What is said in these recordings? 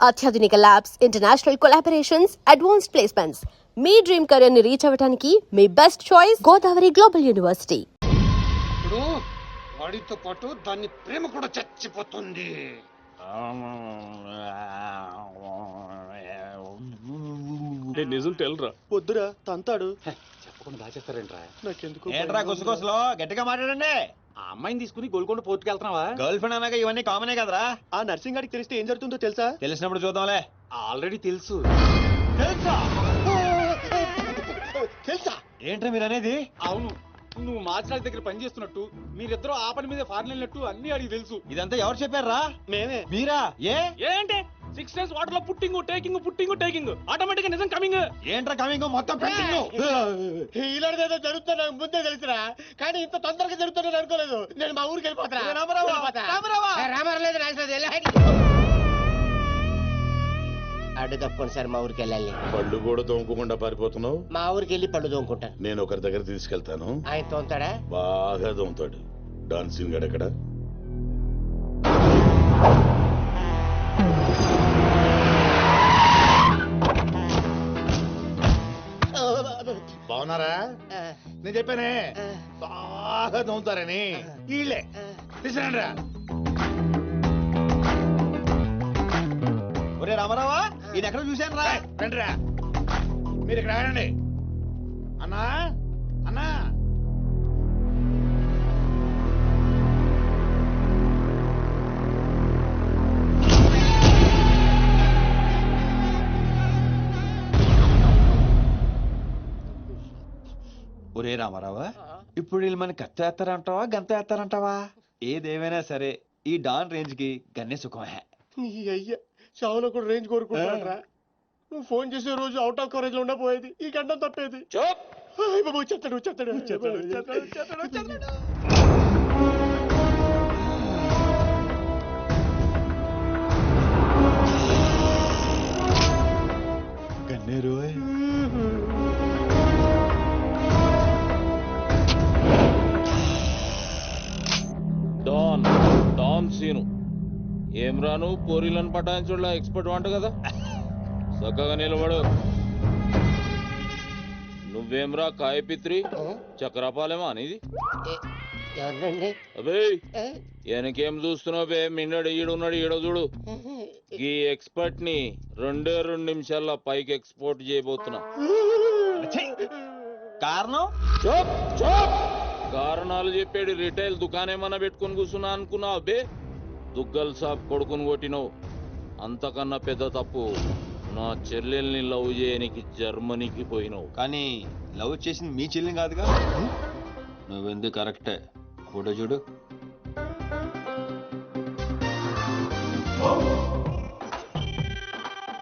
అత్యాధునిక labs, international collaborations, advanced placements. మీ dream career ని రీచ్ అవ్వడానికి మీ best choice Godavari Global University. ఇప్పుడు వాడితో పాటు దాని ప్రేమ కూడా చచ్చిపోతుంది. నిజం తెలరా? వద్దురా తంతాడు. చెప్పకుండా దాచేస్తారేంట్రా? నాకెందుకు ఏంట్రా గుసగుసలో గట్టిగా మాట్లాడండి. ఆ అమ్మాయిని తీసుకుని గోల్కొండ పోర్టుకి వెళ్తున్నావా? గర్ల్ ఫ్రెండ్ అన్నాక ఇవన్నీ కామనే కదరా. ఆ నర్సింగ్ గారికి తెలిస్తే ఏం జరుగుతుందో తెలుసా? తెలిసినప్పుడు చూద్దాంలే. ఆల్రెడీ తెలుసు. తెలుసా? తెలుసా? ఏంట్రా మీరు అనేది? అవును, నువ్వు మాచిరాజు దగ్గర పని చేస్తున్నట్టు, మీరిద్దరూ ఆ పని మీద ఫారెన్ వెళ్ళినట్టు అన్ని అడిగి తెలుసు. ఇదంతా ఎవరు చెప్పారా? మేమే. మీరా? ఏంటి 6 days వాటర్ లో పుట్టింగ్ ఆటోమేటిక్ గా నిజం కమింగ్. ఏంట్రా కమింగ్ మొత్తం పెండింగ్. ఇలాంటిదేదో జరుగుతుంది నాకు ముందే తెలుసురా, కానీ ఇంత తొందరగా జరుగుతుందని అనుకోలేదు. నేను మా ఊరికి వెళ్ళిపోతా. అడ్డు తప్పకుండా సార్ మా ఊరికి వెళ్ళాలి. పళ్ళు కూడా తోముకోకుండా పారిపోతున్నావు. మా ఊరికి వెళ్ళి పళ్ళు తోముకుంటాను. నేను ఒకరి దగ్గర తీసుకెళ్తాను, ఆయన తోముతాడా? బాగా తోముతాడు. డాన్సింగ్ గడెక్కడ? బాగున్నారా? నేను చెప్పానే బాగా తోముతారని. వీళ్ళే తీసుకురండిరా. ఒరే రామారావా, ఈయన ఎక్కడ చూశాను రా. రండిరా, మీరు ఇక్కడ ఆడండి. అన్నా అన్నా, ఒరే రామారావా, ఇప్పుడు వీళ్ళు మన కత్తి వేస్తారంటావా గంత వేస్తారంటావా? ఏదేమైనా సరే ఈ డాన్ రేంజ్ కి గన్నే సుఖమే. నీ అయ్యా చావులో కూడా రేంజ్ కోరుకుంటారా? నువ్వు ఫోన్ చేసే రోజు అవుట్ ఆఫ్ కవరేజ్ లో ఉండపోయేది, ఈ గంటం తప్పేది. చెత్తడు. గన్నేరు డాన్ సీను ఏం రాను పోరీలను పటాయించుడులా ఎక్స్పర్ట్ వంట కదా. చక్కగా నిలబడు. నువ్వేమ్రా కాయపిత్రి చక్రపాలేమా అనేది? ఎవరండి? అబే వెనకేం చూస్తున్నావు బే? మిన్నడు ఈడున్నాడు, ఈడ చూడు. ఈ ఎక్స్పర్ట్ ని 2 నిమిషాల్లో పైకి ఎక్స్పోర్ట్ చేయబోతున్నా. కారణం కారణాలు చెప్పాడు. రిటైల్ దుకాణేమన్నా పెట్టుకుని కూర్చున్నా అనుకున్నావు బే? దుగ్గల్ సాబ్ కొడుకుని కొట్టినావు. అంతకన్నా పెద్ద తప్పు నా చెల్లెల్ని లవ్ చేయనికి జర్మనీకి పోయినావు. కానీ లవ్ చేసింది మీ చెల్లిని కాదుగా. నువ్వెందుకు కరెక్టే ఫోటో చూడు.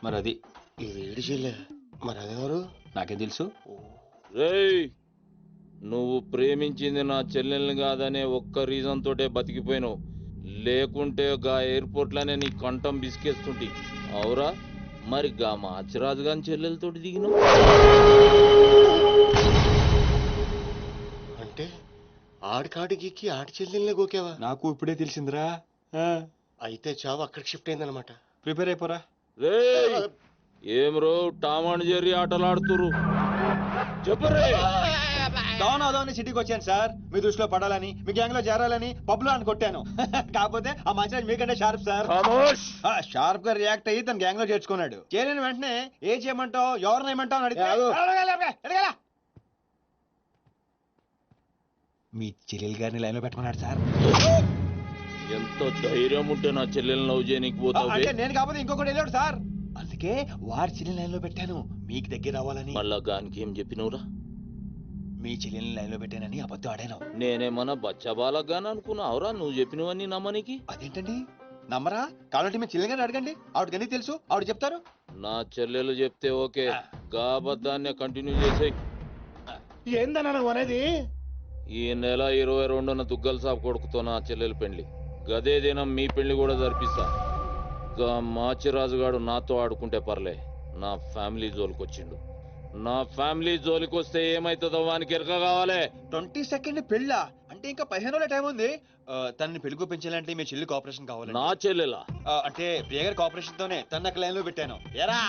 మరి అది ఈ వేడి చెల్లె మరి అదెవరు? నాకేం తెలుసు. రేయ్, నువ్వు ప్రేమించింది నా చెల్లెల్ని కాదనే ఒక్క రీజన్ తోటే బతికిపోయినావు. లేకుంటే గా ఎయిర్పోర్ట్ లోనే నీ కంఠం బిసికేస్తుంటి. అవురా? మరి గా మాచిరాజు గాని చెల్లెలతోటి దిగినావు. అంటే ఆడికాడికి ఆడి చెల్లెల్ని గోకేవా? నాకు ఇప్పుడే తెలిసిందిరా. అయితే చావు అక్కడికి షిఫ్ట్ అయిందనమాట. ప్రిపేర్ అయిపోరా. రేయ్, ఏం రో టామ్ అండ్ జెర్రీ ఆటలాడుతురు? చెప్పరే. డౌన్ అవుదామని సిటీకి వచ్చాను సార్, మీ దృష్టిలో పడాలని, మీ గ్యాంగ్ లో చేరాలని పబ్ లో అని కొట్టాను. కాకపోతే ఆ మంచి మీకంటే షార్ప్ సార్. షార్ప్ గా రియాక్ట్ అయ్యి తన గ్యాంగ్ లో చేర్చుకున్నాడు. చేరిన వెంటనే ఏం చేయమంటావు, ఎవరిని ఏమంటావు అని అడిగితే మీ చెల్లెలు గారిని లైన్ లో పెట్టమన్నాడు సార్. ఎంత ధైర్యం ఉంటే నా చెల్లెల్ని లవ్ చేయనికి పోతావు? అంటే నేను కాకపోతే ఇంకొకటి వెళ్ళాడు సార్, అందుకే వాడి చెల్లెలు లైన్ లో పెట్టాను మీకు దగ్గర రావాలని. మళ్ళా గానికి ఏం చెప్పినవురా? మీ చెల్లెల్ని లైన్ లో పెట్టానని అబద్ధం ఆడాను. నేనేమన్నా బచ్చబాలగాని అనుకున్నావురా నువ్వు చెప్పినవన్నీ నమ్మనికి? అదేంటండి నమ్మరా? కాబట్టి మీ చెల్లెలు గారిని అడగండి, ఆవిడకి అన్ని తెలుసు, ఆవిడ చెప్తారు. నా చెల్లెలు చెప్తే ఓకే, గా అబద్ధాన్ని కంటిన్యూ చేసేయి. ఏందన్నా నువ్వు అనేది? ఈ నెల 22న దుగ్గల్ సాబ్ కొడుకుతో నా చెల్లెలు పెళ్లి. గదే దినం మీ పెళ్లి కూడా జరిపిస్తా. గా మాచిరాజుగాడు నాతో ఆడుకుంటే పర్లే, నా ఫ్యామిలీ జోలికొచ్చిండు. నా ఫ్యామిలీ జోలికి వస్తే ఏమైతుందో వానికి ఎరక కావాలి. 22 పెళ్ళా? అంటే ఇంకా 15 రోజుల టైం ఉంది. తనని పెళ్లి పెంచాలంటే మీ చెల్లి కోఆపరేషన్ కావాలి. నా చెల్లెలా? అంటే ప్రియ గారి కోఆపరేషన్ తోనే తన నాకు లైన్ లో పెట్టాను. ఎరా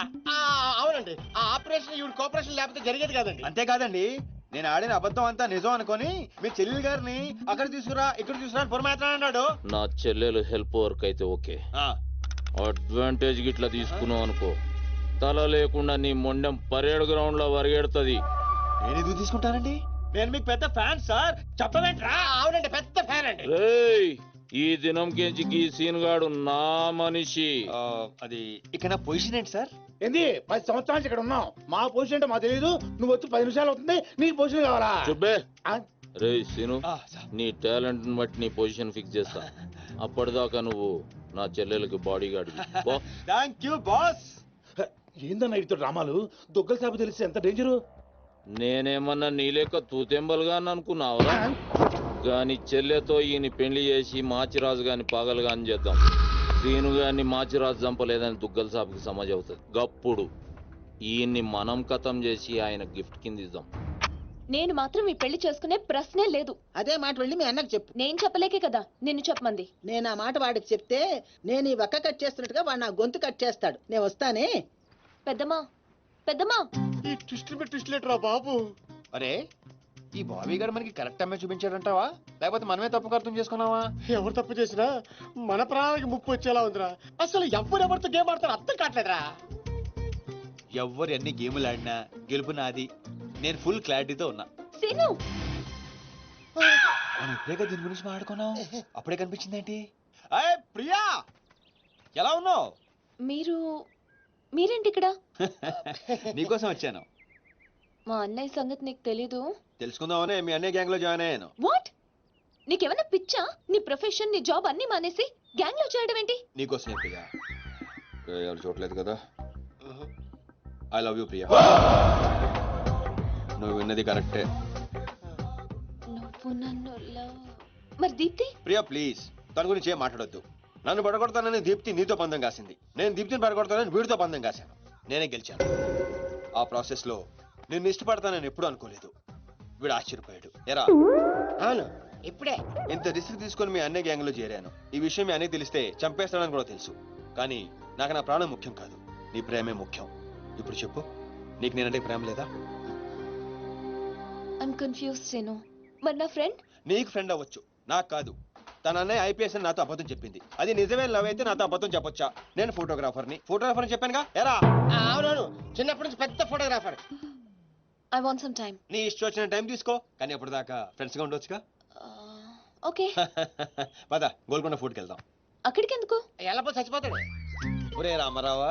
అవునండి, ఆ ఆపరేషన్ ఈవిడ కోఆపరేషన్ లేకపోతే జరిగేది కాదండి. అంతేకాదండి, నేను ఆడిన అబద్ధం అంతా నిజం అనుకొని మీ చెల్లెలు గారిని అక్కడ తీసుకురా ఇక్కడ తీసుకురా అని పురమాత్రం అన్నాడు. నా చెల్లెలు హెల్ప్ వర్క్ అయితే ఓకే. అడ్వాంటేజ్ గిట్లా తీసుకున్నావు అనుకో, తల లేకుండా నీ మొండెం పరేడ్ గ్రౌండ్ లో వరిగెడుతుంది. నేను ఎందుకు తీసుకుంటానండి? నేను మీకు పెద్ద ఫ్యాన్ సార్, చెప్పవేంట్రా? అవునండి, పెద్ద ఫ్యాన్ అండి. రేయ్, ఈ దినం కెంచి ఈ సీన్ గాడు నా మనిషి. అది ఇక నా పొజిషన్ ఏంటి సార్? ఏంది 10 సంవత్సరాలు ఇక్కడ ఉన్నాం, మా పొజిషన్ అంటే మాకు తెలియదు. నువ్వు వచ్చి 10 నిమిషాలు అవుతుంది, నీకు పొజిషన్ కావాలా? చుబ్బే. ఆ? రేయ్ సీను, సార్. నీ టాలెంట్ బట్టి నీ పొజిషన్ ఫిక్స్ చేస్తా. అప్పటిదాకా నువ్వు నా చెల్లెలకి bodyguard. Thank you boss. ఏందన్న ఇటు రామాలు, దొగ్గల సాబు తెలిసి ఎంత డేంజరు. నేనేమన్నా నీ లెక్క తూతెంబలుగా అనుకున్నావురా? గాని చెల్లెతో ఈయన పెళ్లి చేసి మాచిరాజు గాని పాగలు గాని చేద్దాం. సీను గాని మాచిరాజు చంపలేదని దుగ్గల సాబుకి సమాజ్ అవుతుంది. గప్పుడు ఈయన్ని మనం కథం చేసి ఆయన గిఫ్ట్ కింద ఇద్దాం. నేను మాత్రం ఈ పెళ్లి చేసుకునే ప్రశ్నే లేదు. అదే మాట వెళ్ళి మీ అన్నకు చెప్పు. నేను చెప్పలేకే కదా నిన్ను చెప్పమంది. నేను ఆ మాట వాడికి చెప్తే నేను ఈ వక్క కట్ చేస్తున్నట్టుగా వాడు నా గొంతు కట్ చేస్తాడు. నేను వస్తానే. పెద్దమ్మా, పెద్దమ్మా, ఈ ట్విస్ట్ మీద ట్విస్ట్ లేటరా బాబు. అరే, ఈ బాబీ గారు మనకి కరెక్ట్ అమ్మాయి చూపించాడంటావా, లేకపోతే మనమే తప్పుగా అర్థం చేసుకున్నావా? ఎవరు తప్పు చేసినా మన ప్రాణానికి ముప్పు వచ్చేలా ఉందిరా. అసలు ఎవరెవరితో గేమ్ ఆడతారు అర్థం కావట్లేదురా. ఎవ్వరు ఎన్ని గేములు ఆడినా గెలుపు నాది. నేను ఫుల్ క్లారిటీతో ఉన్నా. సీను, మనం ఇప్పుడే దీని గురించి మాట్లాడుకున్నాం, అప్పుడే కనిపించిందేంటి? అయ్ ప్రియా, ఎలా ఉన్నావు? మీరేంటి ఇక్కడ? నీకోసం వచ్చాను. మా అన్నయ్య సంగతి నీకు తెలీదు. తెలుసుకుందామనే మీ అన్నయ్య గ్యాంగ్ లో జాయిన్ అయ్యాను. వాట్? నీకేమన్నా పిచ్చా? నీ ప్రొఫెషన్, నీ జాబ్ అన్ని మానేసి గ్యాంగ్ లో చేయడం ఏంటి? నీకోసమే ప్రియా. ఎవరు చూడలేదు కదా. I love you Priya. నువ్వు విన్నది కరెక్టే. నువ్వు నన్ను మరి దీప్తి? ప్రియా ప్లీజ్, తన గురించి ఏం మాట్లాడొద్దు. నన్ను పడగొడతానని దీప్తి నీతో పందెం కాసింది. నేను దీప్తిని పడగొడతానని వీడితో పందెం కాశాను. నేనే గెలిచాను. ఆ ప్రాసెస్ లో నిన్ను ఇష్టపడతానని ఎప్పుడు అనుకోలేదు. వీడు ఆశ్చర్యపోయాడు. ఎరా? అవును, ఇప్పుడే ఇంత రిస్క్ తీసుకొని మీ అన్నయ్య గ్యాంగ్ లో చేరాను. ఈ విషయం మీ అన్నయ్య తెలిస్తే చంపేస్తాడని కూడా తెలుసు. కానీ నాకు నా ప్రాణం ముఖ్యం కాదు, నీ ప్రేమే ముఖ్యం. ఇప్పుడు చెప్పు, నీకు నేనంటే ప్రేమ లేదా? I'm confuse Seenu. మరి నా ఫ్రెండ్? నీకు ఫ్రెండ్ అవ్వచ్చు, నాకు కాదు. తన అన్నయ్య ఐపీఎస్ అని నాతో అబద్ధం చెప్పింది. అది నిజమే లవ్ అయితే నాతో అబద్ధం చెప్పొచ్చా? నేను ఫోటోగ్రాఫర్ని చెప్పానుగా. ఎరా? అవునవును, చిన్నప్పటి నుంచి పెద్ద photographer. I want some time. నీ ఇష్టం వచ్చిన టైం తీసుకో, కానీ అప్పటిదాకా ఫ్రెండ్స్ గా ఉండొచ్చుగా. ఓకే. పద గోల్కొండ ఫోర్ట్కి వెళ్దాం. అక్కడికి ఎందుకు? ఎలా చచ్చిపోతాడు. ఒరే రామారావా,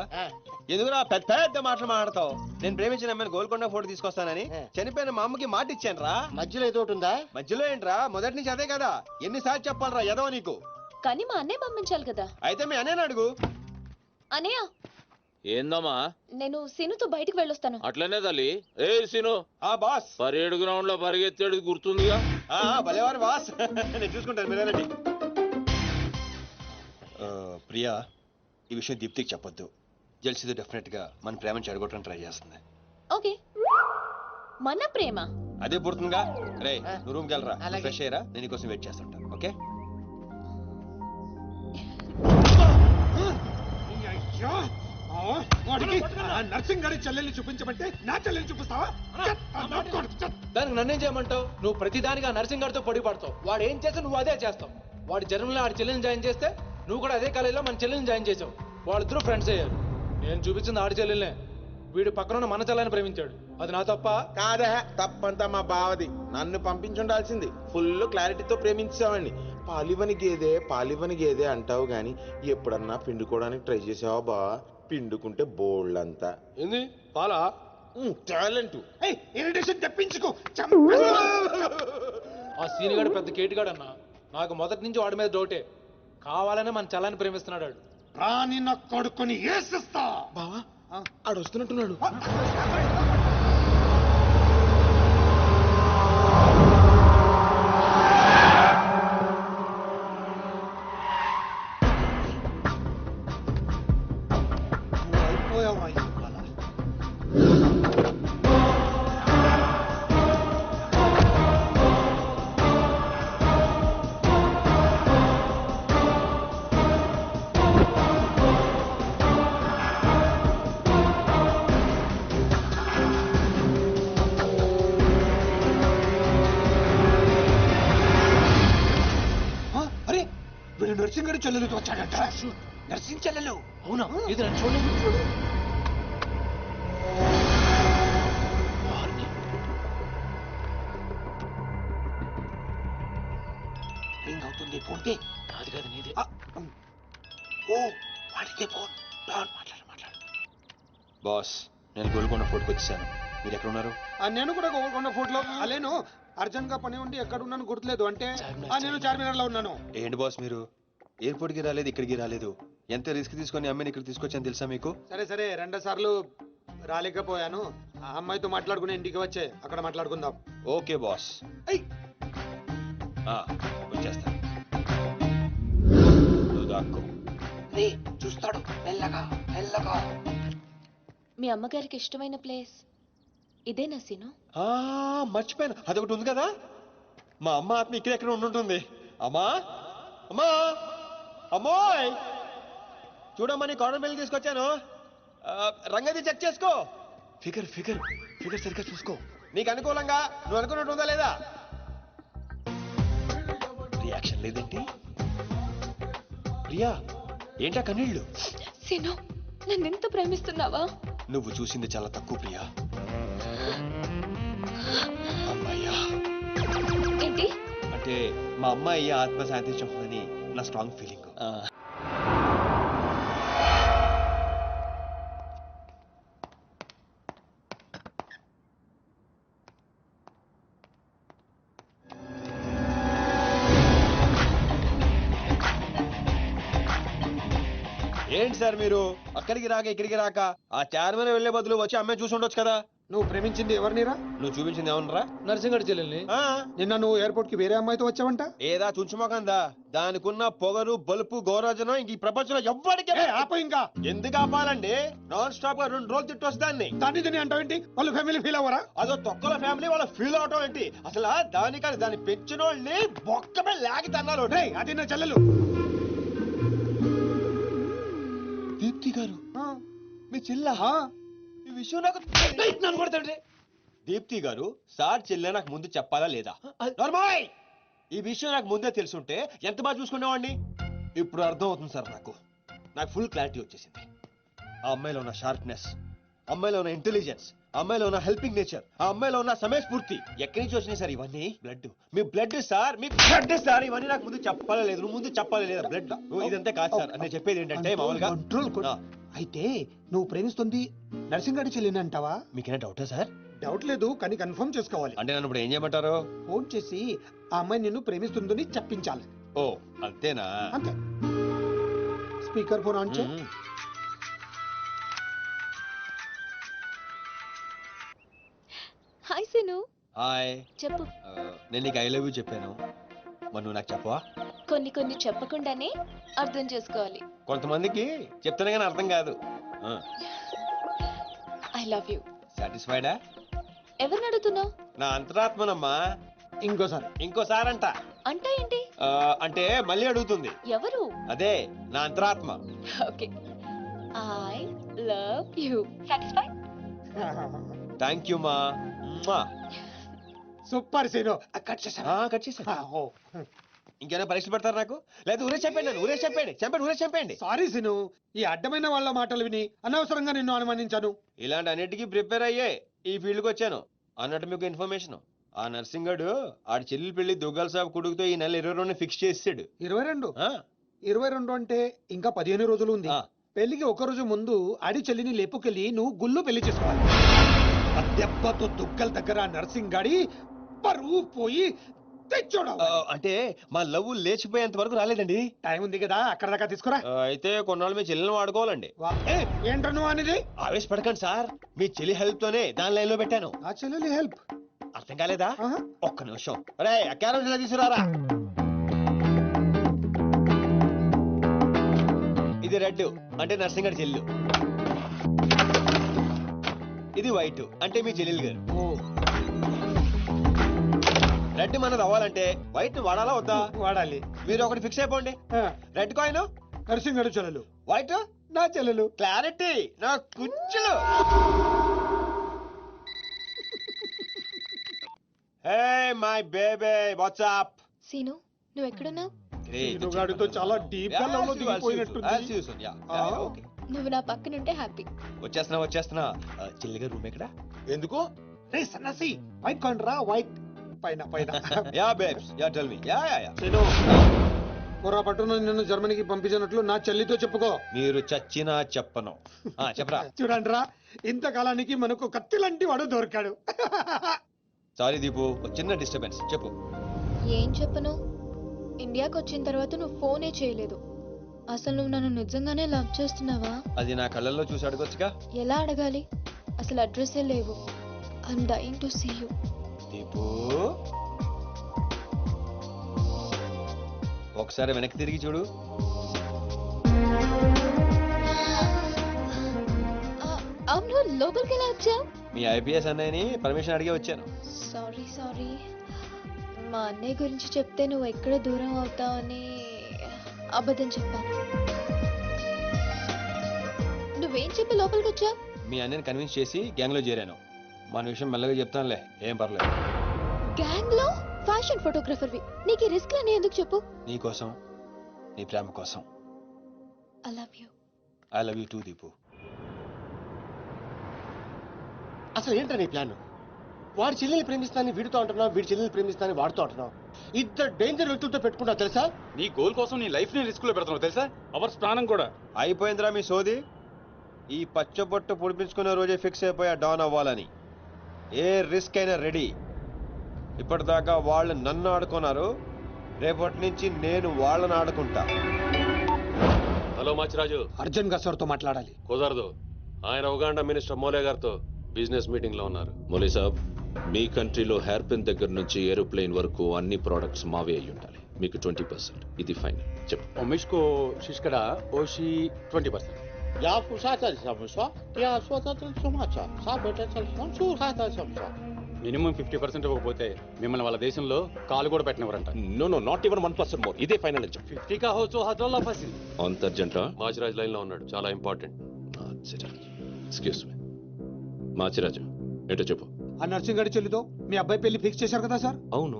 ఎందుకురా పెద్ద పెద్ద మాటలు మాట్లాడతావు? నేను ప్రేమించిన అమ్మాయిని గోల్కొండ ఫోటో తీసుకొస్తానని చనిపోయిన మా అమ్మకి మాట ఇచ్చాను రా. మధ్యలో ఏదో ఒకటి ఉందా? మధ్యలో ఏంట్రా, మొదటి నుంచి అదే కదా. ఎన్నిసార్లు చెప్పాలరా ఎదవ నీకు? కానీ మా అన్నయ్య పంపించాలి కదా. అయితే మీ అన్నయ్యని అడుగు. అన్నయ్య, ఏందమ్మా? నేను సీనుతో బయటికి వెళ్ళొస్తాను. అట్లనే తల్లి. ఏ సీను, ఆ బాస్ పరేడ్ గ్రౌండ్ లో పరిగెత్తేది గుర్తుందిగా? భలేవారు బాస్. నేను చూసుకుంటాను, మీరేనండి. ప్రియా, ఈ విషయం దీప్తికి చెప్పొద్దు. జెల్సీతో డెఫినెట్ గా మన ప్రేమను చెడగొట్టడానికి ట్రై చేస్తుంది. ఓకే. మన ప్రేమ అదే పుడుతుందిగా. రే, నువ్వు రూమ్కి వెళ్ళరా, అలాగే. ఫ్రెష్ అయ్యరా, నేను నీకోసం వెయిట్ చేస్తుంటా. ఓకే? వాడికి నర్సింగ్ గారి చెల్లెల్ని చూపించమంటే నా చెల్లెల్ని చూపిస్తావా? దానికి నన్నేం చేయమంటావు? నువ్వు ప్రతిదానిగా నర్సింగ్ గారితో పొడి పడతావు. వాడు ఏం చేస్తే నువ్వు అదే చేస్తావు. వాడి జన్మలో ఆడి చెల్లెని జాయిన్ చేస్తే నువ్వు కూడా అదే కాలేజీలో మన చెల్లెని జాయిన్ చేసావు. వాళ్ళిద్దరూ ఫ్రెండ్స్ అయ్యారు. నేను చూపించింది ఆడి చెల్లెలనే. వీడు పక్కన మన చెల్లెని ప్రేమించాడు. అది నా తప్ప కాదా? తప్పంతా మా బావది. నన్ను పంపించుండాల్సింది. ఫుల్ క్లారిటీతో ప్రేమించావండి. పాలివని గేదే అంటావు గాని ఎప్పుడన్నా పిండుకోవడానికి ట్రై చేసావా బా? పిండుకుంటే బోల్డ్ అంతా. ఏంది పాలా? టాలెంట్. ఇరిటేషన్ తెప్పించుకో. ఆ సీనిగాడు పెద్ద కేటుగాడు అన్న. నాకు మొదటి నుంచి వాడి మీద డౌటే. కావాలనే మన చెల్లని ప్రేమిస్తున్నాడు వాడు. రాని నా కొడుకుని ఏసిస్తా. బావా ఆడు వస్తున్నట్టున్నాడు. చెల్లెలతో వచ్చాడట. నర్సింగ్ చెల్లెలు అవునా? ఇది నన్ను చూడలేదు. రింగ్ అవుతుంది. ఫోన్ పే కాదు కాదు నీదే. ఓ వాడితే ఫోన్. మాట్లాడు. బాస్, నేను గోల్కొండ ఫోర్ట్కి వచ్చేసాను. మీరు ఎక్కడ ఉన్నారు? నేను కూడా గోల్కొండ ఫోర్ట్ లో అలేను. అర్జెంట్ గా పని ఉండి ఎక్కడ ఉన్నాను గుర్తులేదు అంటే నేను చార్మినార్ లో ఉన్నాను. ఏంటి బాస్ మీరు ఎయిర్పోర్ట్ కి రాలేదు, ఇక్కడికి రాలేదు. ఎంత రిస్క్ తీసుకొని అమ్మాయిని ఇక్కడ తీసుకొచ్చాను తెలుసా మీకు? సరే 2 సార్లు రాలేకపోయాను. ఆ అమ్మాయితో మాట్లాడుకుని ఇంటికి వచ్చే అక్కడ మాట్లాడుకుందాం. Okay boss. వచ్చేస్తా. నువ్వు దాక్కో. చూస్తాడు మెల్లగా. మీ అమ్మగారికి ఇష్టమైన ప్లేస్ ఇదేనా సీను? మర్చిపోయాను, అదొకటి ఉంది కదా. మా అమ్మ ఆత్మ ఇక్కడెక్కడ ఉండుంటుంది. అమ్మా అమ్మా అమ్మోయ్, చూడమ్మా నీ కాటన్ బిల్ తీసుకొచ్చాను. రంగది చెక్ చేసుకో. ఫిగర్ సరిగ్గా చూసుకో. నీకు అనుకూలంగా నువ్వు అనుకున్నట్టు ఉందా లేదా? రియాక్షన్ లేదేంటి? ప్రియా, ఏంటా కన్నీళ్ళు? సీను, నన్నెంత ప్రేమిస్తున్నావా? నువ్వు చూసింది చాలా తక్కువ ప్రియా. అమ్మాయ్యా ఏంటి అంటే మా అమ్మాయి ఆత్మ శాంతించని నా స్ట్రాంగ్ ఫీలింగ్. ఏంటి సార్ మీరు అక్కడికి రాక ఇక్కడికి రాక ఆ చార్మినార్ వెళ్లే బదులు వచ్చి అమ్మాయి చూసి ఉండొచ్చు కదా. నువ్వు ప్రేమించింది ఎవరినిరా? నువ్వు చూపించింది ఏమన్నారా? నర్సింగ్ చెల్లెల్ని. నిన్న నువ్వు ఎయిర్పోర్ట్ కి వేరే అమ్మాయితో వచ్చావంట. ఏదా చుంచుమోకందా? దానికున్న పొగరు బలుపు గౌరవజనం ఇంక ఈ ప్రపంచంలో ఎవ్వడికి ఆప ఇంకా ఎందుకు ఆపాలండి? నాన్ స్టాప్ గా 2 రోజులు తిట్టొచ్చు దాన్ని. దాన్ని అంటావేంటి? వాళ్ళు ఫ్యామిలీ ఫీల్ అవ్వరా? అదో తొక్కల ఫ్యామిలీ వాళ్ళ ఫీల్ అవటం ఏంటి? అసలు దాన్ని పెంచిన వాళ్ళని బొక్కమే లాగి తన్నారు. అది నా చెల్లెలు. దీప్తి గారు మీ చెల్ల ఈ విషయం నాకు నన్ను కొడతాడు. దీప్తి గారు సార్ చెల్లె నాకు ముందు చెప్పాలా లేదా? నార్మల్ ఈ విషయం నాకు ముందే తెలుసుంటే ఎంత బాగా చూసుకునేవాడిని. ఇప్పుడు అర్థం అవుతుంది సార్. నాకు ఫుల్ క్లారిటీ వచ్చేసింది. ఆ అమ్మాయిలో ఉన్న షార్ప్నెస్, అమ్మాయిలో ఉన్న ఇంటెలిజెన్స్, అమ్మాయిలో ఉన్న హెల్పింగ్ నేచర్, ఆ అమ్మాయిలో ఉన్న సమయస్ఫూర్తి ఎక్కడి నుంచి వచ్చినాయి సార్ ఇవన్నీ? బ్లడ్, మీ బ్లడ్ సార్, మీ బ్లడ్ సార్. ఇవన్నీ నాకు ముందు చెప్పాలా లేదు? నువ్వు ముందు చెప్పాలా లేదా? బ్లడ్ ఇదంతా కాదు సార్. నేను చెప్పేది ఏంటంటే మామూలుగా అయితే నువ్వు ప్రేమిస్తుంది నర్సింగాడి చెల్లిని అంటావా? మీకేనా డౌటా సార్? డౌట్ లేదు, కానీ కన్ఫర్మ్ చేసుకోవాలి. అంటే నన్ను ఇప్పుడు ఏం చేయమంటారు? ఫోన్ చేసి ఆ అమ్మాయి నిన్ను ప్రేమిస్తుందని చెప్పించాలి. ఓ అంతేనా? అంతే. స్పీకర్ ఫోన్ ఆన్ చేయి. హాయ్ సీను. హాయ్. చెప్పు. నేను నీకు ఐ లవ్ యూ చెప్పాను, మరి నువ్వు నాకు చెప్పవా? కొన్ని చెప్పకుండానే అర్థం చేసుకోవాలి. కొంతమందికి చెప్తానే కానీ అర్థం కాదు. I love you. సాటిస్ఫైడా? ఎవరిని అడుగుతున్నావు? నా అంతరాత్మనమ్మా. ఇంకోసారి అంట. అంటే ఏంటి? అంటే మళ్ళీ అడుగుతుంది. ఎవరు? అదే నా అంతరాత్మ. Okay. I love you. Satisfy? Thank you మా. Super scene. కట్ చేశాను. ఇంకేమైనా పరీక్షలు పెడతారు నాకు? లేదా ఊరే చెప్పండి. సారీ సీను, ఈ అడ్డమైన వాళ్ళ మాటలు విని అనవసరంగా నిన్ను అనుమానించాను. ఇలాంటి అన్నిటికీ ప్రిపేర్ అయ్యే ఈ ఫీల్డ్కి వచ్చాను. అన్నట్టు మీకు ఇన్ఫర్మేషన్, ఆ నర్సింగడు ఆడి చెల్లి పెళ్లి దుగ్గల సాబ్ కొడుకుతో ఈ నెల 22 ఫిక్స్ చేసాడు. 22 అంటే ఇంకా 15 రోజులు ఉంది. పెళ్లికి ఒక రోజు ముందు ఆడి చెల్లిని లేపుకెళ్ళి నువ్వు గుళ్ళు పెళ్లి చేసుకోవాలి. ఆ దెబ్బతో దుగ్గల దగ్గర నర్సింగ్ గాడి పరువు పోయి తెచ్చోడా. అంటే మా లవ్ లేచిపోయేంత వరకు రాలేదండి. టైం ఉంది కదా, అక్కడ దాకా తీసుకురా. అయితే కొన్నాళ్ళు మీ చెల్లెలను వాడుకోవాలండి. ఏంటను అనేది? ఆవేశపడకండి సార్, మీ చెల్లి హెల్ప్ తోనే దాని లైన్ లో పెట్టాను. ఆ చెల్లెలి హెల్ప్ అర్థం కాలేదా? ఒక్క నిమిషం. అరే క్యారెట్ ఇలా తీసుకురారా. ఇది రెడ్ అంటే నర్సింగడి చెల్లు, ఇది వైట్ అంటే మీ చెల్లెలు గారు. రెడ్ మనది అవ్వాలంటే వైట్ వాడాలా వద్దా? వాడాలి. మీరు ఒకటి ఫిక్స్ అయిపోండి. రెడ్ కాయిన్ నర్సింగడు చెల్లెలు, వైట్ నా చెల్లెలు. క్లారిటీ నా కుచ్చులు. Hey my baby, what's up? Seenu, నువ్వు ఎక్కడున్నావు? సీనుగాడితో చాలా డీప్ గా లవ్ లో దిగిపోయినట్టుంది. నువ్వు నా పక్కనుంటే హ్యాపీ. వచ్చేస్తున్నా చిల్లిగా రూమ్ ఎక్కడ? ఎందుకు? రే సన్నసి వైట్ కొండ్రా వైట్ పైన పైన. Yeah babes yeah tell me. Yeah Seenu పొరపాటున నిన్ను జర్మనీకి పంపించినట్లు నా చెల్లితో చెప్పుకో. మీరు చచ్చినా చెప్పను. చెప్పరా. చూడండిరా, ఇంతకాలానికి మనకు కత్తి లాంటి వాడు దొరికాడు. సారీ దీపు, ఒక చిన్న డిస్టర్బెన్స్. చెప్పు. ఏం చెప్పను? ఇండియాకి వచ్చిన తర్వాత నువ్వు ఫోనే చేయలేదు. అసలు నువ్వు నన్ను నిజంగానే లవ్ చేస్తున్నావా? అది నా కళ్ళల్లో చూసి అడగొచ్చుగా. ఎలా అడగాలి? అసలు అడ్రస్సే లేవు. I'm dying to see you. Deepu ఒకసారి వెనక్కి తిరిగి చూడు. అవును, లోపలికి ఎలా వచ్చావు? మీ ఐపీఎస్ అన్నయ్యని పర్మిషన్ అడిగి వచ్చాను. సారీ. మా అన్నయ్య గురించి చెప్తే నువ్వు ఎక్కడ దూరం అవుతావని అబద్ధం చెప్పాను. నువ్వేం చెప్పి లోపలికి వచ్చావు? మీ అన్నయ్యని కన్విన్స్ చేసి గ్యాంగ్ లో చేరాను. మన విషయం మెల్లగా చెప్తానులే, ఏం పర్లేదు. గ్యాంగ్ లో ఫ్యాషన్ ఫోటోగ్రఫర్వి, నీకు రిస్క్ అని ఎందుకు చెప్పు? నీ కోసం, నీ ప్రేమ కోసం. I love you. I love you two Deepu. అసలు ఏంటో నీ ప్లాన్? వాడి చెల్లెల్ని ప్రేమిస్తానని వీడితో అంటున్నావు, వీడి చెల్లెల్ని ప్రేమిస్తానని వాడితో అంటున్నావు. ఇద్దరు డేంజర్ వ్యక్తులతో పెట్టుకుంటావు తెలుసా? నీ గోల్ కోసం నీ లైఫ్ ని రిస్క్ లో పెడుతున్నావు తెలుసా? అవర్స్ ప్రాణం కూడా. అయిపోయిందిరా మీ సోది. ఈ పచ్చబొట్టు పొడిపించుకునే రోజే ఫిక్స్ అయిపోయా డాన్ అవ్వాలని. ఏ రిస్క్ అయినా రెడీ. ఇప్పటిదాకా వాళ్ళు నన్ను ఆడుకున్నారు, రేపటి నుంచి నేను వాళ్ళని ఆడుకుంటా. హలో మాచిరాజు, అర్జున్ గారు సార్తో మాట్లాడాలి. కుదరదు. ఆయన ఉగాండా మినిస్టర్ మోలే గారితో బిజినెస్ మీటింగ్ లో ఉన్నారు. మోలీ సాబ్, మీ కంట్రీలో హెయిర్ పిన్ దగ్గర నుంచి ఏరోప్లేన్ వరకు అన్ని ప్రోడక్ట్స్ మావే అయి ఉండాలి. మీకు 20%. ఇది ఫైనల్. చెప్పు. ఒమిష్కో శిష్కడ ఓషి 20%. యా ఫుషాచా సమస్య యా సోచా సుమాచా సా బెటర్ చల్సం సుహాతా సమస్య. మినిమం 50% ఇవ్వకపోతే మిమ్మల్ని వాళ్ళ దేశంలో కాలు కూడా పెట్టినవరంట. No not even 1% more. ఇదే ఫైనల్ అని చెప్పు. 50 కా హో తో హజోల్లా ఫసి. అంత అర్జెంటా? మాచిరాజ్ లైన్ లో ఉన్నాడు, చాలా ఇంపార్టెంట్. Excuse me. మాచిరాజు, ఏంటో చెప్పు. ఆ నర్సింగ్ గారి చెల్లితో మీ అబ్బాయి పెళ్లి ఫిక్స్ చేశారు కదా సార్? అవును,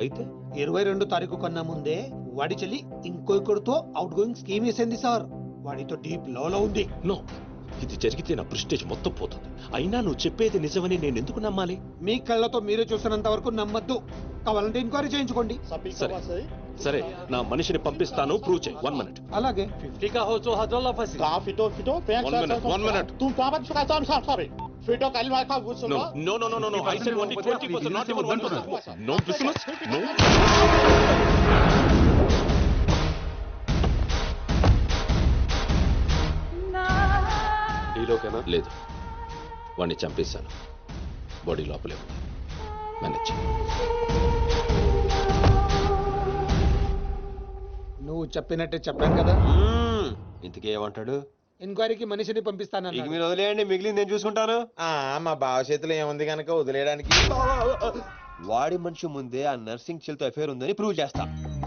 అయితే 22 తారీఖు కన్నా ముందే వాడి చెల్లి ఇంకొకరితో అవుట్ గోయింగ్ స్కీమ్ వేసింది సార్. వాడితో డీప్ లో ఉంది. నో, ఇది జరిగితే నా ప్రెస్టేజ్ మొత్తం పోతుంది. అయినా నువ్వు చెప్పేది నిజమని నేను ఎందుకు నమ్మాలి? మీ కళ్ళతో మీరే చూసినంత వరకు నమ్మద్దు. కావాలంటే ఎంక్వైరీ చేయించుకోండి. సరే, నా మనిషిని పంపిస్తాను, ప్రూవ్ చేయి. 1 minute. అలాగే. 50 కా హో తో హజోల్లా ఫసి. కా ఫిటో ఫిటో One minute. తుమ్ పాపన్ ఫిటో సారీ ఫిటో కల్వా కా బుసులో. No. I said only 20%, not even 1%. No business. No. ఈలోకేనా? లేదు, వాడిని చంపేశాను. బాడీ లోపలే ఉంది. మేనేజ్. నువ్వు చెప్పినట్టే చెప్పాను కదా. ఇంతకీ ఏమంటాడు? ఎంక్వైరీకి మనిషిని పంపిస్తాను. ఇక మీరు వదిలేయండి, మిగిలింది నేను చూసుకుంటాను. మా బావ చేతిలో ఏముంది కనుక వదిలేయడానికి. వాడి మనిషి ముందే ఆ నర్సింగ్ చెల్లితో అఫేర్ ఉందని ప్రూవ్ చేస్తా.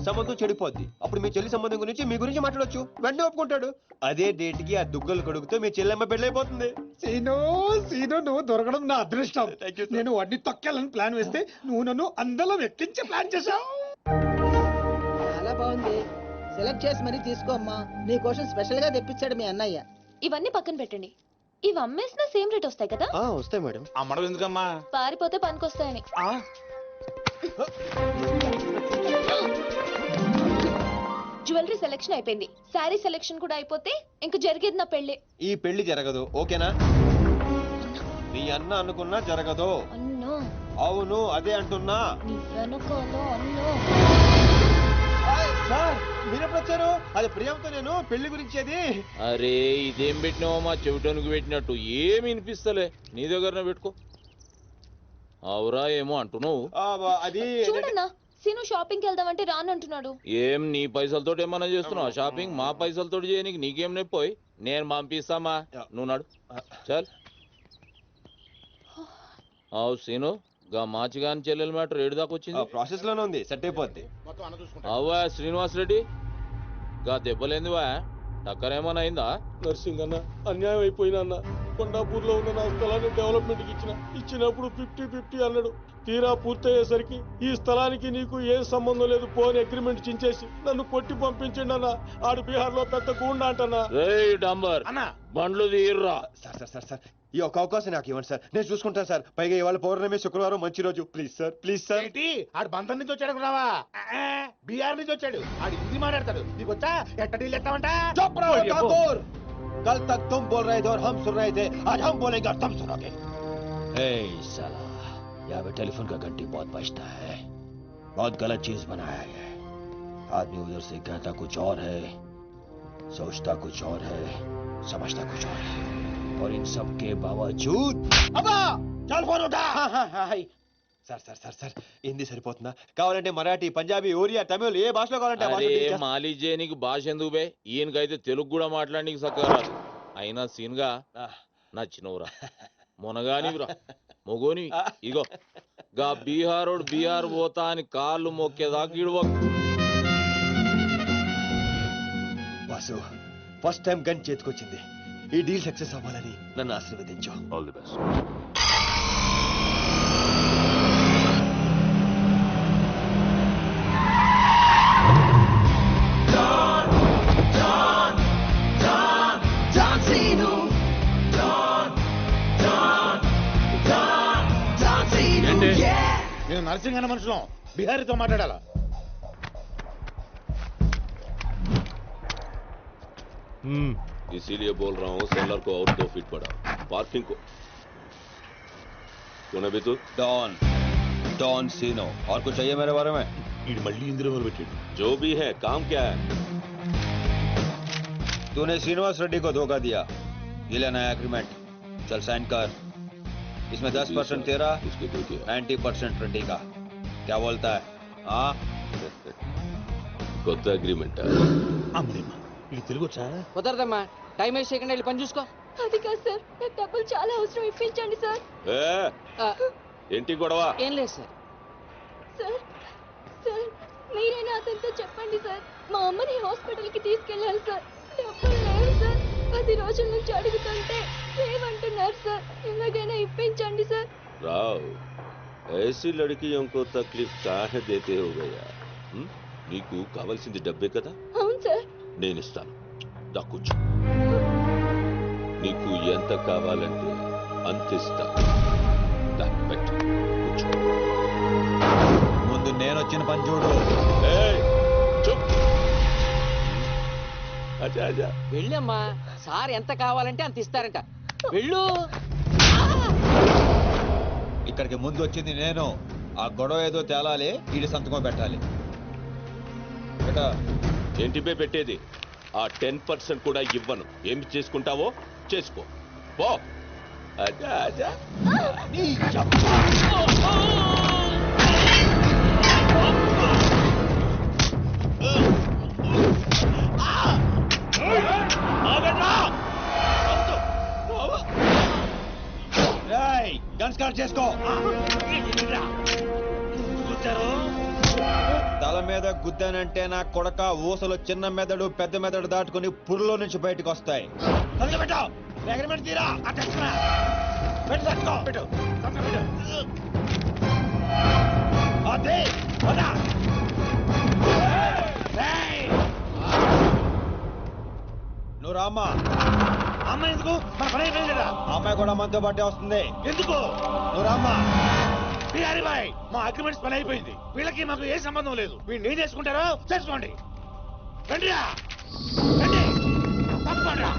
సంబంధం చెడిపోద్ది. అప్పుడు మీ చెల్లి సంబంధం గురించి మీ గురించి మాట్లాడొచ్చు. వెంటనే ఒప్పుకుంటాడు. అదే డేట్ కి ఆ దుగ్గలు కొడుకుతో మీ చెల్లెమ్మ పెళ్ళైపోతుంది. సీను నువ్వు దొరకడం నా అదృష్టం. నేను వాడిని తొక్కాలని ప్లాన్ వేస్తే నువ్వు నన్ను అందరం ఎక్కించే ప్లాన్ చేశావు. చాలా బాగుంది. సెలెక్ట్ చేసి మరీ తీసుకోమ్మా. నీ కోసం స్పెషల్ గా తెప్పించాడు మీ అన్నయ్య. ఇవన్నీ పక్కన పెట్టండి. ఇవి అమ్మేసిన సేమ్ రేట్ వస్తాయి కదా? వస్తాయి మేడం. అమ్మడం ఎందుకమ్మా? పారిపోతే పనికొస్తాయని. జ్యువెలరీ సెలెక్షన్ అయిపోయింది. శారీ సెలెక్షన్ కూడా అయిపోతే ఇంక జరిగేది నా పెళ్లి. ఈ పెళ్లి జరగదు, ఓకేనా? నీ అన్న అనుకున్నా జరగదు. అన్నో. అవును, అదే అంటున్నా. నీ వెనకాల అన్నో. సార్, మీరెప్పుడు వచ్చారు? అది ప్రియాంతో నేను పెళ్లి గురించి. అది అరే, ఇదేం పెట్టినావో మా చెవిటానికి పెట్టినట్టు ఏమి వినిపిస్తలే. నీ దగ్గరనే పెట్టుకో. అవురా ఏమో అంటున్నావు. అది చూడన్నా, సీను షాపింగ్ కి వెళ్దామంటే రానంటున్నాడు. ఏం నీ పైసలతో ఏమన్నా చేస్తున్నావు షాపింగ్? మా పైసలతో చేయనికి నీకేం నొప్పోయి? నేను పంపిస్తామా, నువ్వు నాడు. చల్. అవు సీను, గా మాచిగాని చెల్లెల మ్యాటర్ ఏడు దాకా వచ్చింది. ప్రాసెస్ లోనే ఉంది, సెట్ అయిపోద్ది. అవ్వా శ్రీనివాస్ రెడ్డి, గా దెబ్బలేందివా? టక్కరేమన్నా అయిందా? నర్సింగ్ అన్న, అన్యాయం అయిపోయినా అన్న. కొండాపూర్లో ఉన్న నా స్థలాన్ని డెవలప్మెంట్కి ఇచ్చినప్పుడు 50-50 అన్నాడు. తీరా పూర్తయ్యేసరికి ఈ స్థలానికి నీకు ఏ సంబంధం లేదు పో అని అగ్రిమెంట్ చించేసి నన్ను కొట్టి పంపించండి అన్న. ఆడు బీహార్ లో పెద్ద గూండా అంటన్నా. డాంబర్ అన్నా బండ్లు తీర్రా. సార్ ఈ ఒక అవకాశం నాకు ఇవ్వండి సార్, నేను చూసుకుంటాను సార్. పైగా ఇవాళ పౌర్ణమి, శుక్రవారం మంచి రోజు. Please sir. ఏంటి ఆడు బంధం నుంచి వచ్చాడు అనుకున్నావా? బీహార్ నుంచి వచ్చాడు. ఆడు హిందీ మాట్లాడతాడు. నీకు వచ్చా ఎట్ట డీల్ ఎత్తామంట? कल तक तुम बोल रहे थे और हम सुन रहे थे, आज हम बोलेंगे और तुम सुनोगे. साला यहाँ पे टेलीफोन का घंटी बहुत बजता है. बहुत गलत चीज बनाया है. आदमी उधर से कहता कुछ और है, सोचता कुछ और है, समझता कुछ और है, और इन सब के बावजूद అబ్బా చల్ ఫోన్ ఉఠా. సార్ హిందీ సరిపోతుందా? కావాలంటే మరాఠీ, పంజాబీ, ఒరియా, తమిళ్ ఏ భాషలో కావాలంటే ఆ భాషలో teach చేస్తా. మాలిజే నీకు భాష ఎందుకు బే? ఈయనకైతే తెలుగు కూడా మాట్లాడనీకి సక్కరా. అయినా సీన్గా నచ్చినవురా, మొనగానివిరా, మొగోని. ఇగో గా బీహార్ పోతా అని కాళ్ళు మొక్కేదాకా ఇడవకు. వాసు ఫస్ట్ టైం గన్ చేతికొచ్చింది. ఈ డీల్ సక్సెస్ అవ్వాలని నన్ను ఆశీర్వదించు. All the best. నేను నర్సింగ్ అన్న మనుషులం బిహారీతో మాట్లాడాలా? इसीलिए बोल रहा हूँ सोलर को और 2 फीट बढ़ा, पार्किंग को. कौन है तू? डॉन सीनो. और कुछ चाहिए मेरे बारे में? మళ్ళీ ఇందులో పెట్టాడు. जो भी है काम क्या है? तूने श्रीनिवास रेड्डी को धोखा दिया. ये लेना है एग्रीमेंट. चल साइन कर. इसमें 10% तेरा, 90% रेड्डी का. क्या बोलता है? हाँ కొత్త అగ్రిమెంట్. అమ్మేమ్మా ఇది తెలుగు వచ్చా? కుదరదమ్మా, టైం వేస్ట్ చేయకుండా వెళ్ళి పని చూసుకో. అది కాదు సార్, నాకు డబ్బులు చాలా అవసరం, ఇప్పించండి సార్. ఏంటి గొడవ? ఏం లేదు సార్. సార్ మీరైనా అతనితో చెప్పండి సార్, మా అమ్మని హాస్పిటల్కి తీసుకెళ్ళాలి సార్. డబ్బులు లేవు సార్, 10 రోజుల నుంచి అడుగుతుంటే లేవంటున్నారు సార్. ఎలాగైనా ఇప్పించండి సార్. రావ్, ऐसी लड़कियों को तकलीफ काहे देते हो गया? నీకు కావాల్సింది డబ్బే కదా? అవును సార్. నేను ఇస్తాను, దా కూర్చో. నీకు ఎంత కావాలంటే అంత ఇస్తా. దా పెట్టు, కూర్చో. ముందు నేను వచ్చిన పని చూడు. చూప్. అచ్చా వెళ్ళమ్మా, సార్ ఎంత కావాలంటే అంత ఇస్తారంట. వెళ్ళు. ఇక్కడికి ముందు వచ్చింది నేను. ఆ గొడవ ఏదో తేలాలి, వీడి సంతకం పెట్టాలి. ఏంటి పే పెట్టేది? ఆ 10% కూడా ఇవ్వను. ఏమి చేసుకుంటావో చేసుకో పో. అచ్చా గన్ స్టార్ట్ చేసుకో. తల మీద గుద్దానంటే నా కొడక ఊసలు చిన్న మెదడు పెద్ద మెదడు దాటుకుని పురులో నుంచి బయటకు వస్తాయి. నువ్వు రామ్మా. అమ్మ ఎందుకు? మన పని అయిపోయింది కదా. అమ్మాయి కూడా మనతో పాటే వస్తుంది. ఎందుకు? నువ్వు రామ్మా. బిహారీ బాయ్, మా అగ్రిమెంట్స్ పని అయిపోయింది. వీళ్ళకి మాకు ఏ సంబంధం లేదు. వీళ్ళు ఏం చేసుకుంటారో చేసుకోండి. రండిరా, రండి, తప్పకుండా.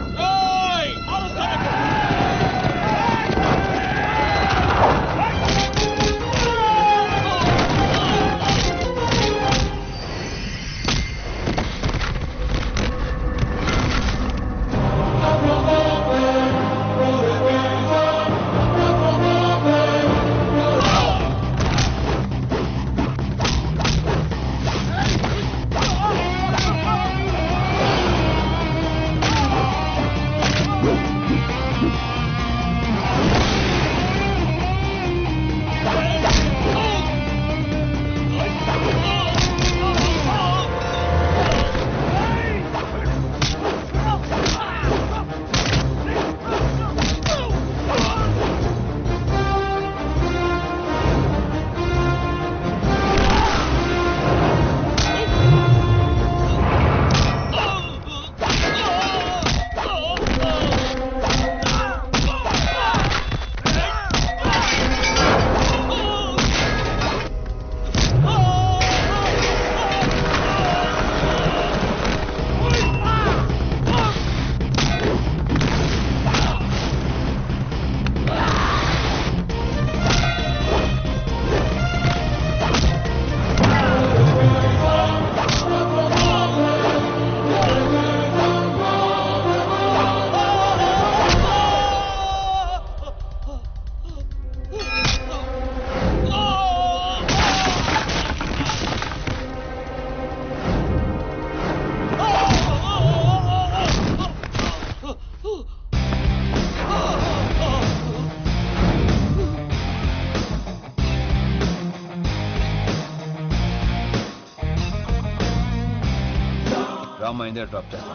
అమ్మ ఇందే డ్రాప్ చేస్తా.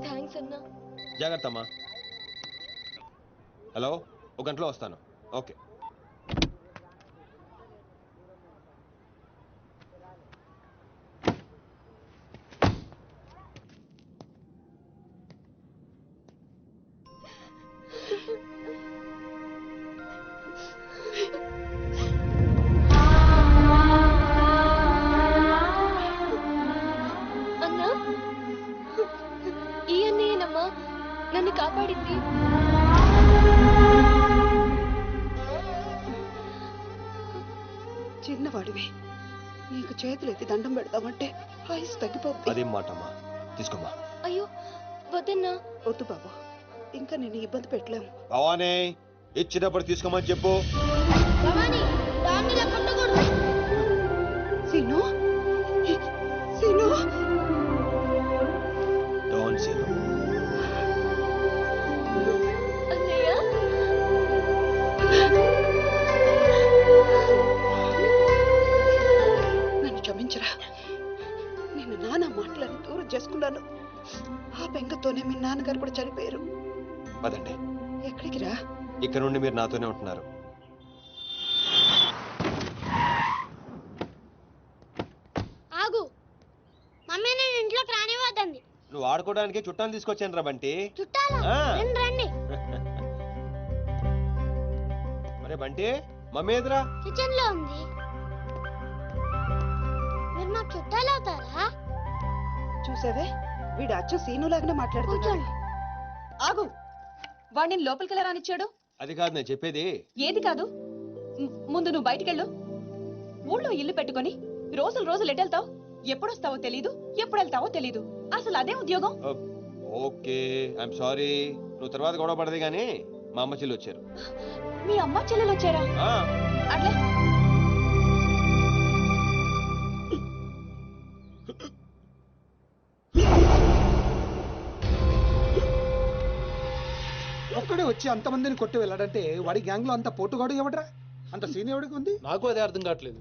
థ్యాంక్స్ అన్నా. జాగ్రత్త అమ్మా. హలో, ఒక గంటలో వస్తాను. ఓకే. అన్నా, ఈ అన్నయ్యనమ్మా నన్ను కాపాడింది. చిన్నవాడివి, నీకు చేతులు ఎత్తి దండం పెడతామంటే ఆయుస్ తగ్గిపోతుంది. అదేం మాట అమ్మా, తీసుకోమ్మా. అయ్యో వద్దన్నా. వద్దు బాబు, ఇంకా నేను ఇబ్బంది పెట్టలేము. భవానీ, ఇచ్చినప్పుడు తీసుకోమని చెప్పు. సీను, సీను, డోంట్ సీను. అన్నయ్య, నన్ను క్షమించరా. నేను నాన్న మాటలను దూరం చేసుకున్నాను. ఆ బెంగతోనే మీ నాన్నగారు కూడా చనిపోయారు. పదండి. ఎక్కడికి రా? ఇక్కడ నుండి మీరు నాతోనే ఉంటున్నారు. ఆగు. మమ్మీ నేను ఇంట్లోకి రానివ్వద్దండి. నువ్వు ఆడుకోవడానికి చుట్టాలు తీసుకొచ్చాను రా బంటి. చుట్టాలా? ఆ. రండి రండి. మరే బంటి, మమ్మీ ఎదురా? కిచెన్ లో ఉంది. మీరు మాకు చుట్టాలు అవుతారా? చూసావే, వీడు అచ్చు సీనులాగానే మాట్లాడుతున్నాడు. ఆగు, వాడిని లోపలికి రానిచ్చాడు. అది కాదు నేను చెప్పేది. ఏది కాదు? ముందు నువ్వు బయటికెళ్ళు. ఊళ్ళో ఇల్లు పెట్టుకొని రోజులు రోజులు ఎటెళ్తావు? ఎప్పుడొస్తావో తెలీదు, ఎప్పుడు వెళ్తావో తెలీదు. అసలు అదే ఉద్యోగం. Okay, I'm sorry. నువ్వు తర్వాత గొడవ పడదే గానీ మా అమ్మ చెల్లి వచ్చారు. మీ అమ్మ చెల్లెలు వచ్చారా? అట్లా ఒక్కడే వచ్చి అంతమందిని కొట్టి వెళ్ళాడంటే వాడి గ్యాంగ్ లో అంత పోటుగాడు ఎవడరా? అంత సీన్ ఎవడికి ఉంది? నాకు అదే అర్థం కావట్లేదు.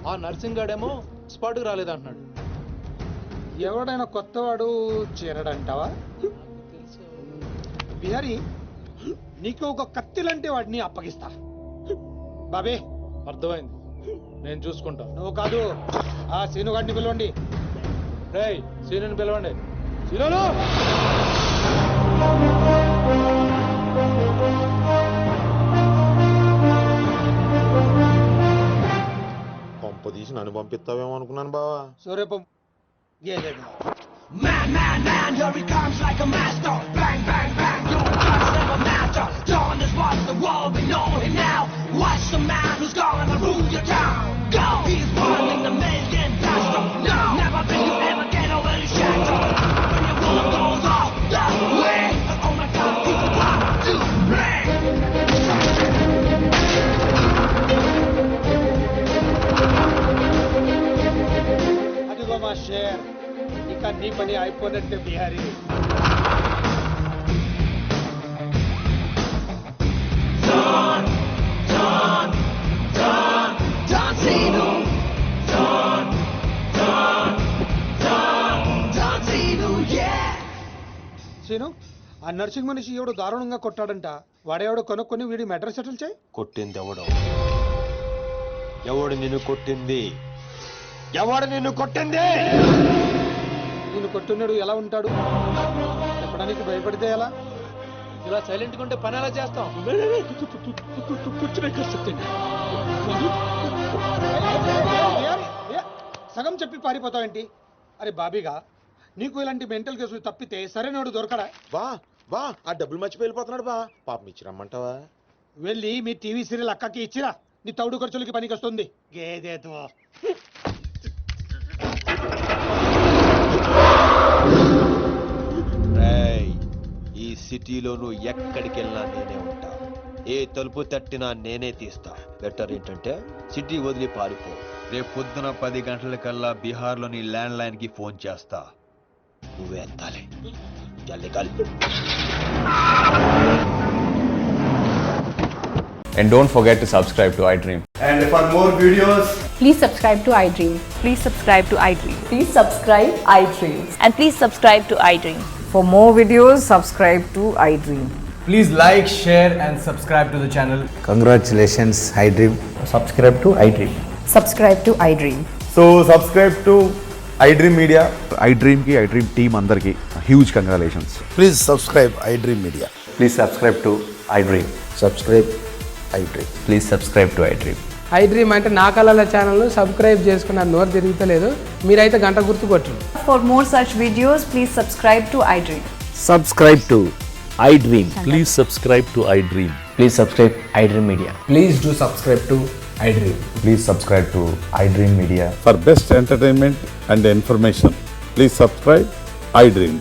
ఆ నర్సింగ్ గాడేమో స్పాట్కి రాలేదంటున్నాడు. ఎవడైనా కొత్తవాడు చేరడంటావా? బిహారీ, నీకు ఒక కత్తిలంటే వాడిని అప్పగిస్తా. బాబే, అర్థమైంది, నేను చూసుకుంటా. నువ్వు కాదు, ఆ సీనుగాడిని పిలవండి. రేయ్, సీనుని పిలవండి. సీనులు! కొంప తీసి నన్ను పంపిస్తావేమో అనుకున్నాను బావా. సూర్యపం గేదెగా. Man, man, man, here he comes like a master. Bang, bang, bang, your guns never matter. Dawn is what the world, we know him now. Watch the man who's gonna rule your town. Go! He's running the million faster. No! Never think you ever get over your shadow. When your world goes off the way. Oh my God, he's about to play. అదిగో మా share, ఇక నీ పని అయిపోయినట్టే Bihari. Scene, ఆ nursing మనిషి ఎవడు దారుణంగా కొట్టాడంట. వాడెవడో కొనుక్కొని వీడి మెటర్ సెటిల్ చేయి. కొట్టింది ఎవడు? ఎవడు నిన్ను కొట్టింది? ఎవడు నిన్ను కొట్టింది? నిన్ను కొట్టున్నాడు ఎలా ఉంటాడు చెప్పడానికి భయపడితే ఎలా? ఇలా సైలెంట్ గా ఉంటే పని ఎలా చేస్తాం? సగం చెప్పి పారిపోతావేంటి? అరే బాబీగా, నీకు ఇలాంటి మెంటల్ కేసులు తప్పితే సరైనోడు దొరకడా? బా ఆ డబ్బులు మర్చిపోయి వెళ్ళిపోతున్నాడు బా. పాపం ఇచ్చిరమ్మంటావా? వెళ్ళి మీ టీవీ సీరియల్ అక్కకి ఇచ్చిరా. నీ తౌడు ఖర్చులకి పనికి వస్తుంది. గేదేతో రేయ్, ఈ సిటీలో నువ్వు ఎక్కడికి వెళ్ళినా నేనే ఉంటా. ఏ తలుపు తట్టినా నేనే తీస్తా. బెటర్ ఏంటంటే సిటీ వదిలి పారిపో. రేపు పొద్దున 10 గంటలకల్లా బీహార్లోని ల్యాండ్ లైన్ కి ఫోన్ చేస్తా. నువ్వే ఎత్తాలి. चल निकल। And don't forget to subscribe to iDream. And for more videos, please subscribe to iDream. Please subscribe to iDream. Please subscribe iDream. And please subscribe to iDream. For more videos, subscribe to iDream. please like, share and subscribe to the channel. Congratulations, iDream. Subscribe to iDream. Subscribe to iDream. So subscribe to iDream Media. iDream ki iDream team andarki huge congratulations. Please subscribe iDream Media. Please subscribe to iDream. Subscribe iDream. Please subscribe to iDream. iDream అంటే నా కళల channel subscribe చేసుకున్న నోరు తిరుగుతలేదు మీరైతే గంట గుర్తు కొట్టండి. For more such videos, please subscribe to iDream. Subscribe to iDream. Please subscribe to iDream. Please subscribe iDream Media. Please do subscribe to iDream. Please subscribe to iDream Media. For best entertainment and information, please subscribe iDream.